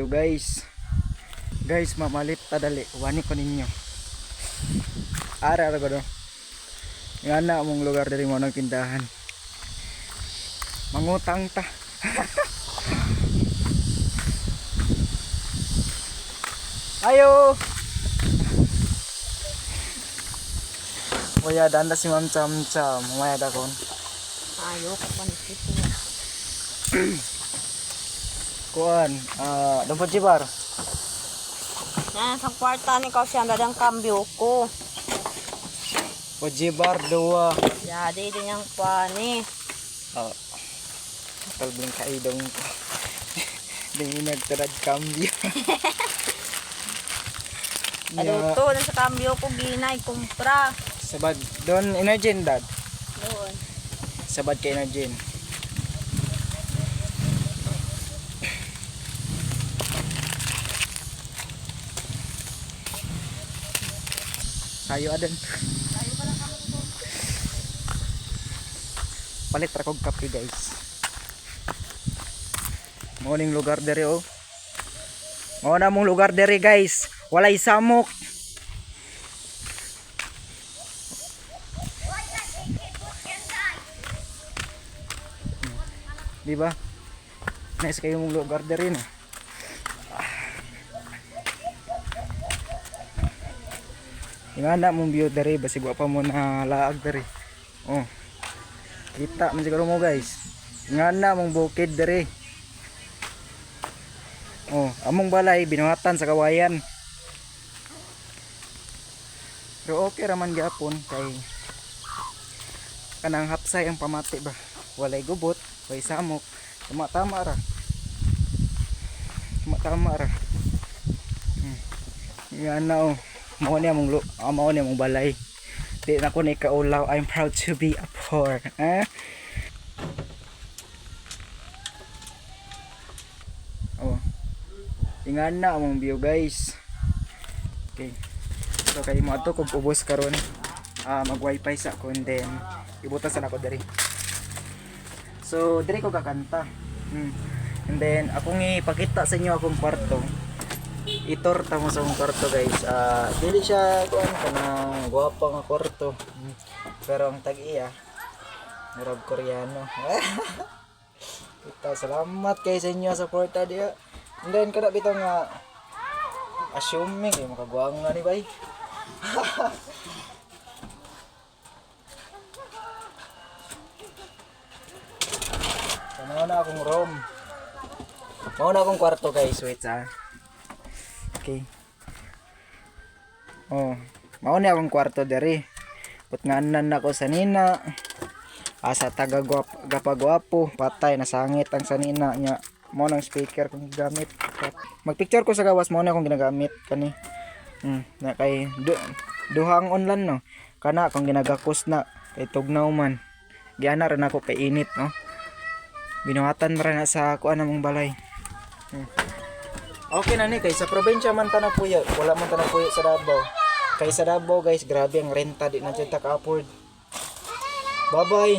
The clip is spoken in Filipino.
Guys, mamalit ta dali. Wani ko ninyo. Ara ko do. Nga na mong lugar dali mo ng tindahan. Mangutang ta. Ayo. Kuya, danda si Ma'am Cham Cham. Maya dakon. Ayo ko pa nito. Kuan, dapat jibar. Sa kwarta ni kasi ang dadang kambyo ko. Wajibar dua. Jadi din yang pani. Talbing kaidong ko. Dingin nagtarad kambyo. Aluto na sa kambyo ko ginay kumpra. Sabad doon Energen dad. Doon. Sabad kay Energen. Sayo adan. Palit ra kog kape guys. Mao ning lugar dere oh. Mao na mong lugar dere guys. Walay samok. Di ba? Nice kayo mong lugar dere no. Nga na mong view dere basig wa pa mo na laag dere. Oh. Kita man siguro mo guys. Nga na mong bukid dere. Oh, among balay binuhatan sa kawayan. Pero okay raman gyapon kay kanang hapsay ang pamati ba. Walay gubot, walay samok. Tama ra. Tama ra. Nga na oh. Mao ni among balay. Di na ko ni kaulaw. I'm proud to be a poor. Oh. Ingan na among view guys. Okay. So kay mo ato kog ubos karon. Mag-wifi sa ko and then ibutas na ako diri. So diri ko kakanta. And then akong ipakita sa inyo akong kwarto. Itor ta mo sa akong kwarto guys. Dili siya kuan kanang gwapa nga kwarto. Pero ang tag-iya murag Koreano. Kita salamat kay sa inyo sa suporta diya. And then kada bitaw nga assuming kay makagwang nga ni bay. Mao na akong room. Mao na akong kwarto guys, wait Okay. Oh, mao ni akong kwarto diri. Putnganan nako sa nina. Asa taga gapagwapo, patay nasangit ang sanina nya. Mao nang speaker kong gigamit. Magpicture ko sa gawas mao na akong ginagamit kani. Na kay duhang online no. Kana akong ginagakos na kay tugnaw man. Giana ra nako kay init no. Binuhatan ra na sa kuan namong balay. Okay na ni kay sa probinsya man ta na puyo. Wala man ta na puyo sa Davao. Kay sa Davao guys, grabe ang renta di na jud ta ka afford. Bye bye.